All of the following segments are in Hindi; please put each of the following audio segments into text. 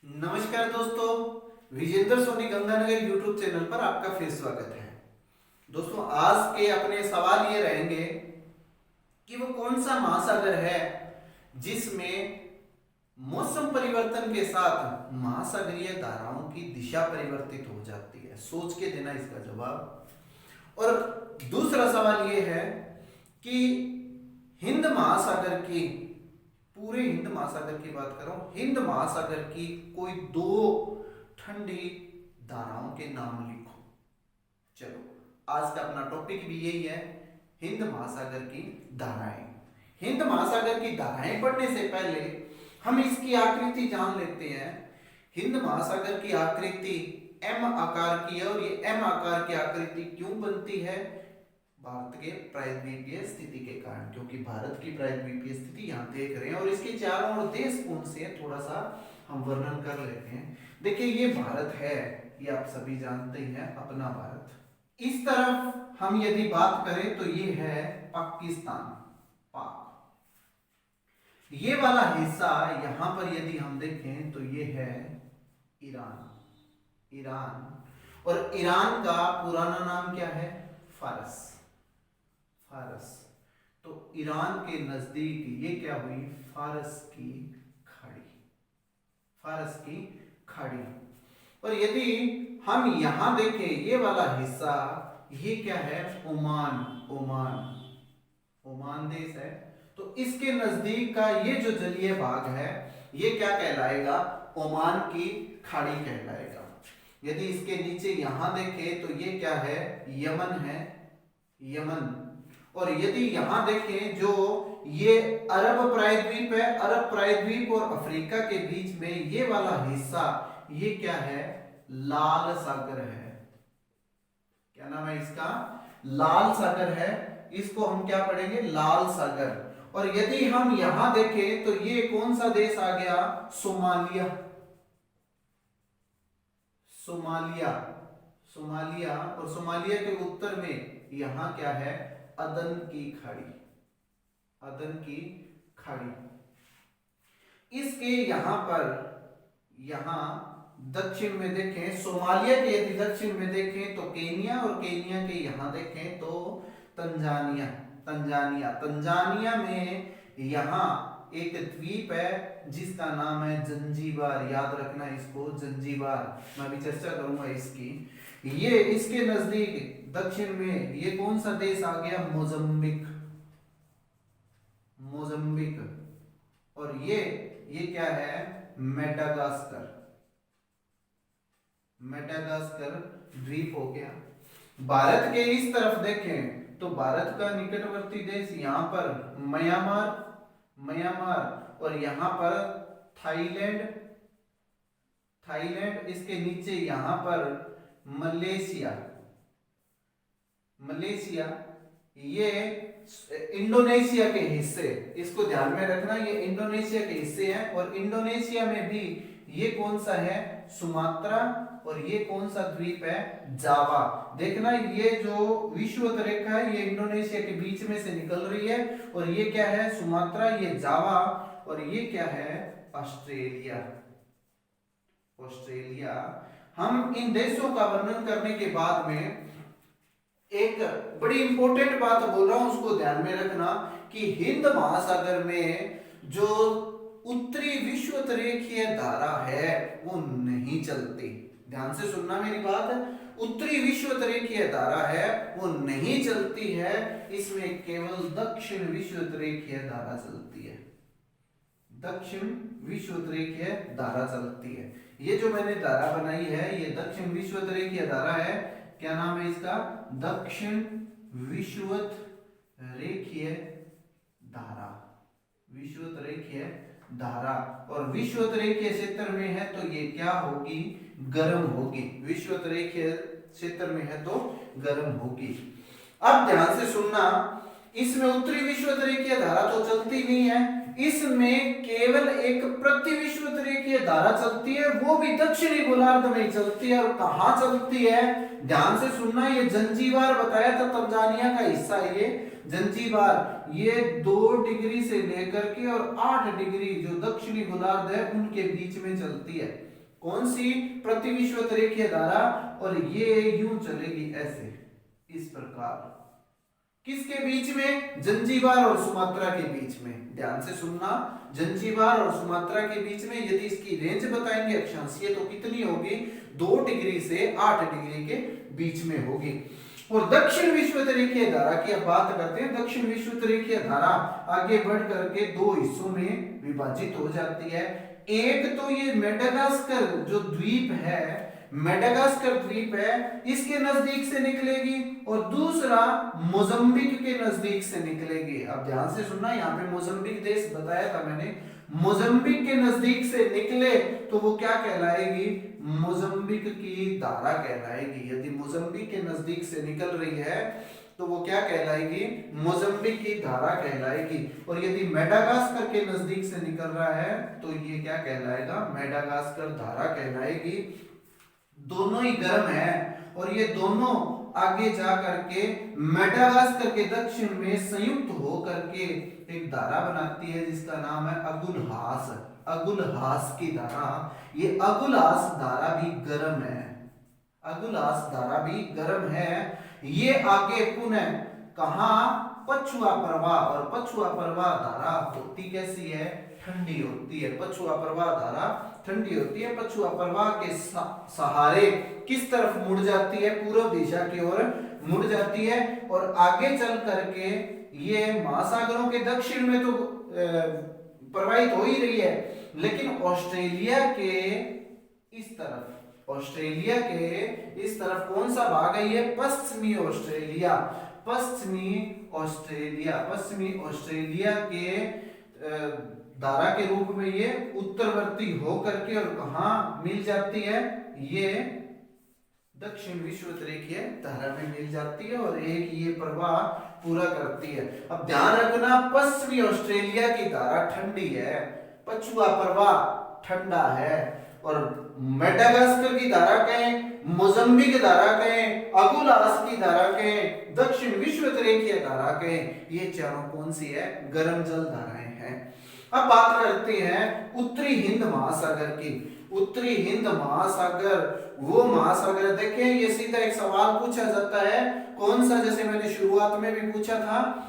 नमस्कार दोस्तों, विजेंद्र सोनी गंगानगर यूट्यूब चैनल पर आपका फिर स्वागत है। दोस्तों, आज के अपने सवाल ये रहेंगे कि वो कौन सा महासागर है जिसमें मौसम परिवर्तन के साथ महासागरीय धाराओं की दिशा परिवर्तित हो जाती है। सोच के देना इसका जवाब। और दूसरा सवाल ये है कि हिंद महासागर की, पूरे हिंद महासागर की बात करो, हिंद महासागर की कोई दो ठंडी धाराओं के नाम लिखो। चलो, आज का अपना टॉपिक भी यही है, हिंद महासागर की धाराएं। हिंद महासागर की धाराएं पढ़ने से पहले हम इसकी आकृति जान लेते हैं। हिंद महासागर की आकृति एम आकार की है, और ये एम आकार की आकृति क्यों बनती है? भारत के प्रायद्वीपीय स्थिति के कारण, क्योंकि भारत की प्रायद्वीपीय स्थिति यहाँ देख रहे हैं, और इसके चारों ओर देश कौन से है थोड़ा सा हम वर्णन कर लेते हैं। देखिए, ये भारत है, ये आप सभी जानते हैं, अपना भारत। इस तरफ हम यदि बात करें तो ये है पाकिस्तान, पाक। ये वाला हिस्सा यहां पर यदि हम देखें तो ये है ईरान, ईरान। और ईरान का पुराना नाम क्या है? फारस, फारस। तो ईरान के नजदीक ये क्या हुई? फारस की खाड़ी, फारस की खाड़ी। और यदि हम यहां देखें, ये वाला हिस्सा, ये क्या है? ओमान, ओमान, ओमान देश है। तो इसके नजदीक का ये जो जलीय भाग है, ये क्या कहलाएगा? ओमान की खाड़ी कहलाएगा। यदि इसके नीचे यहां देखें तो ये क्या है? यमन है, यमन। और यदि यहां देखें, जो ये अरब प्रायद्वीप है, अरब प्रायद्वीप और अफ्रीका के बीच में ये वाला हिस्सा, ये क्या है? लाल सागर है। क्या नाम है इसका? लाल सागर है। इसको हम क्या पढ़ेंगे? लाल सागर। और यदि हम यहां देखें तो ये कौन सा देश आ गया? Somalia, Somalia, Somalia. और सोमालिया के उत्तर में यहां क्या है? अदन की खाड़ी, अदन की खाड़ी। इसके यहां पर, यहां दक्षिण में देखें, सोमालिया के यदि दक्षिण में देखें तो केनिया, और केनिया के यहां देखें तो तंजानिया, तंजानिया। तंजानिया में यहां एक द्वीप है जिसका नाम है जंजीबार। याद रखना इसको, जंजीबार। मैं अभी चर्चा करूंगा इसकी। ये इसके नजदीक दक्षिण में ये कौन सा देश आ गया? Mozambique, Mozambique. और ये क्या है? मेडागास्कर, मेडागास्कर द्वीप हो गया। भारत के इस तरफ देखें तो भारत का निकटवर्ती देश यहां पर म्यांमार, म्यांमार। और यहां पर थाईलैंड, थाईलैंड। इसके नीचे यहां पर मलेशिया, मलेशिया। ये इंडोनेशिया के हिस्से, इसको ध्यान में रखना, ये इंडोनेशिया के हिस्से हैं। और इंडोनेशिया में भी ये कौन सा है? सुमात्रा। और ये कौन सा द्वीप है? जावा। देखना, ये जो विषुवत रेखा है ये इंडोनेशिया के बीच में से निकल रही है। और ये क्या है? सुमात्रा, ये जावा। और ये क्या है? Australia, Australia. हम इन देशों का वर्णन करने के बाद में एक बड़ी इंपॉर्टेंट बात बोल रहा हूं, उसको ध्यान में रखना कि हिंद महासागर में जो उत्तरी विषुवत रेखीय धारा है वो नहीं चलती। ध्यान से सुनना मेरी बात। उत्तरी विषुवत रेखीय धारा है वो नहीं चलती है, इसमें केवल दक्षिण विषुवत रेखीय धारा चलती है, दक्षिण विषुवत रेखीय धारा चलती है। ये जो मैंने धारा बनाई है ये दक्षिण विषुवत रेखीय धारा है। क्या नाम है इसका? दक्षिण विषुवत रेखीय धारा, विषुवत रेखीय धारा। और विषुवत रेखीय क्षेत्र में है तो ये क्या होगी? गर्म होगी। विषुवत रेखीय क्षेत्र में है तो गर्म होगी। अब ध्यान से सुनना, इसमें उत्तरी विषुवत रेखीय धारा तो चलती नहीं है, इसमें केवल एक प्रतिविषुवत रेखीय धारा चलती है, वो भी दक्षिणी गोलार्ध में चलती है। और कहां चलती है? ध्यान से सुनना, ये जंजीबार बताया था, तंजानिया का हिस्सा है ये जंजीबार। ये 2 डिग्री से लेकर के और 8 डिग्री जो दक्षिणी गोलार्ध है उनके बीच में चलती है। कौन सी? प्रतिविश्वत रेखीय धारा, और ये यूं चलेगी ऐसे, इस प्रकार। किसके बीच में? जंजीबार और सुमात्रा के बीच में। ध्यान से सुनना, जंजीबार और सुमात्रा के बीच में। यदि इसकी रेंज बताएंगे अक्षांशीय तो कितनी होगी? 2 डिग्री से 8 डिग्री के बीच में होगी। और दक्षिण विश्वत रेखीय धारा की अब बात करते हैं। दक्षिण विश्वत रेखीय धारा आगे बढ़ करके 2 हिस्सों में विभाजित हो जाती है। एक तो ये मेडागास्कर जो द्वीप है, मेडागास्कर द्वीप है, इसके नजदीक से निकलेगी, और दूसरा मोजम्बिक के नजदीक से निकलेगी। अब ध्यान से सुनना, यहाँ पे मोजम्बिक देश बताया था मैंने। मोजम्बिक के नजदीक से निकले तो वो क्या कहलाएगी? मोजम्बिक की धारा कहलाएगी। यदि मोजम्बिक के नजदीक से निकल रही है तो वो क्या कहलाएगी? मोजम्बिक की धारा कहलाएगी। और यदि मेडागास्कर के नजदीक से निकल रहा है तो ये क्या कहलाएगा? मेडागास्कर धारा कहलाएगी। दोनों ही गर्म है, और ये दोनों आगे जा करके मेडागास्कर के दक्षिण में संयुक्त हो करके एक धारा बनाती है जिसका नाम है अगुलहास। अगुलहास की धारा, ये अगुलहास धारा भी गर्म है। अगुलहास धारा भी गर्म है। ये आगे पुनः कहा? पछुआ प्रवाह, और पछुआ प्रवाह धारा होती कैसी है? ठंडी होती है। पछुआ प्रवाह धारा ठंडी होती है। पछुआ प्रवाह के सहारे किस तरफ मुड़ जाती है? पूर्व दिशा की ओर मुड़ जाती है, और आगे चल करके ये महासागरों के दक्षिण में तो प्रवाहित हो ही रही है, लेकिन ऑस्ट्रेलिया के इस तरफ, ऑस्ट्रेलिया के इस तरफ कौन सा भाग है? ये पश्चिमी ऑस्ट्रेलिया। पश्चिमी ऑस्ट्रेलिया, पश्चिमी ऑस्ट्रेलिया के धारा के रूप में ये उत्तरवर्ती होकर के और कहां मिल जाती है? ये दक्षिण विश्वत रेखीय धारा में मिल जाती है, और एक ये प्रवाह पूरा करती है। अब ध्यान रखना, पश्चिमी ऑस्ट्रेलिया की धारा ठंडी है, पछुआ प्रवाह ठंडा है, और मेडागास्कर की धारा कहें, मोजम्बिक धारा कहें, अगुलास की धारा कहें, दक्षिण विश्वत रेखीय धारा कहें, ये चारों कौन सी है? गर्म जल धाराएं हैं। अब बात करते हैं उत्तरी हिंद महासागर की। उत्तरी हिंद महासागर, वो महासागर, देखें ये सीधा एक सवाल पूछा जाता है, कौन सा? जैसे मैंने शुरुआत में भी पूछा था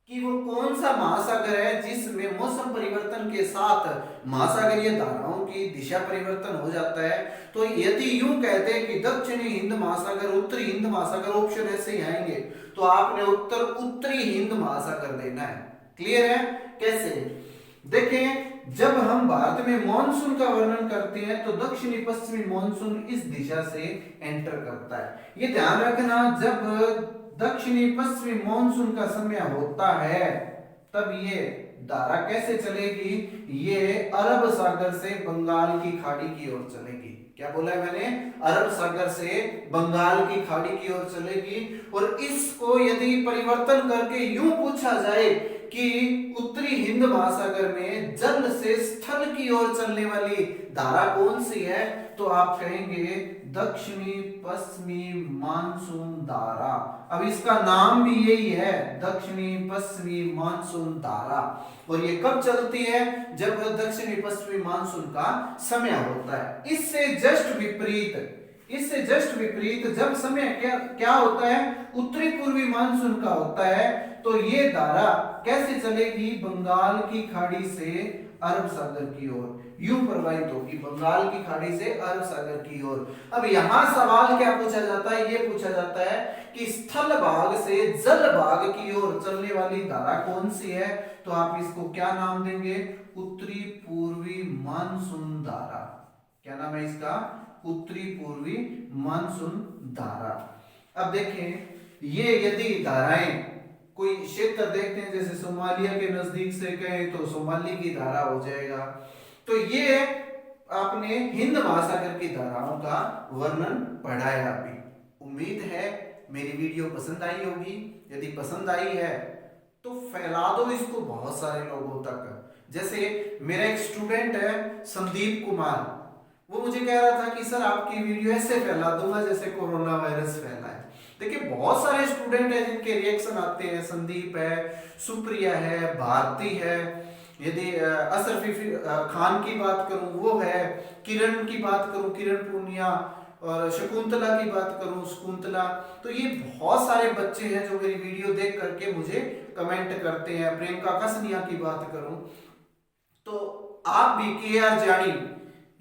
कि वो कौन सा महासागर है जिसमें मौसम परिवर्तन के साथ महासागरीय धाराओं की दिशा परिवर्तन हो जाता है। तो यदि यूं कहते हैं कि दक्षिणी हिंद महासागर, उत्तरी हिंद महासागर, ऑप्शन ऐसे ही आएंगे, तो आपने उत्तर उत्तरी हिंद महासागर देना है। क्लियर है? कैसे? देखें, जब हम भारत में मॉनसून का वर्णन करते हैं तो दक्षिणी पश्चिमी मॉनसून इस दिशा से एंटर करता है। ये ध्यान रखना, जब दक्षिणी पश्चिमी मॉनसून का समय होता है तब ये धारा कैसे चलेगी? ये अरब सागर से बंगाल की खाड़ी की ओर चलेगी। क्या बोला है मैंने? अरब सागर से बंगाल की खाड़ी की ओर चलेगी। और इसको यदि परिवर्तन करके यूं पूछा जाए कि उत्तरी हिंद महासागर में जल से स्थल की ओर चलने वाली धारा कौन सी है, तो आप कहेंगे दक्षिणी पश्चिमी मानसून धारा। अब इसका नाम भी यही है, दक्षिणी पश्चिमी मानसून धारा। और ये कब चलती है? जब दक्षिणी पश्चिमी मानसून का समय होता है। इससे जस्ट विपरीत जब समय क्या होता है? उत्तरी पूर्वी मानसून का होता है, तो ये धारा कैसे चलेगी? बंगाल की खाड़ी से अरब सागर की ओर यूं प्रवाहित होगी, बंगाल की खाड़ी से अरब सागर की ओर। अब यहां सवाल क्या पूछा जाता है? ये पूछा जाता है कि स्थल भाग से जल भाग की ओर चलने वाली धारा कौन सी है? तो आप इसको क्या नाम देंगे? उत्तरी पूर्वी मानसून धारा। क्या नाम है इसका? उत्तरी पूर्वी मानसून धारा। अब देखें, ये यदि धाराएं कोई क्षेत्र देखते हैं, जैसे सोमालिया के नजदीक से कहें तो सोमाली की धारा हो जाएगा। तो ये आपने हिंद महासागर की धाराओं का वर्णन पढ़ा है अभी। उम्मीद है मेरी वीडियो पसंद आई होगी। यदि पसंद आई है तो फैला दो इसको बहुत सारे लोगों तक। जैसे मेरा एक स्टूडेंट है संदीप कुमार, वो मुझे कह रहा था कि सर आपकी वीडियो ऐसे फैला दूंगा जैसे कोरोना वायरस फैला है। देखिए, बहुत सारे स्टूडेंट हैं जिनके रिएक्शन आते हैं। संदीप है, सुप्रिया है, भारती है, यदि अशरफी खान की बात करूं वो है, किरण की बात करूं किरण पूनिया, और शकुंतला की बात करूं शकुंतला, तो ये बहुत सारे बच्चे हैं जो मेरी वीडियो देख करके मुझे कमेंट करते हैं। प्रियंका कसनिया की बात करूं तो आप भी, के आर जानी,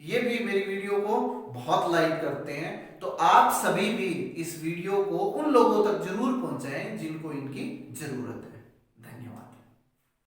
ये भी मेरी वीडियो को बहुत लाइक करते हैं। तो आप सभी भी इस वीडियो को उन लोगों तक जरूर पहुंचाएं जिनको इनकी जरूरत है।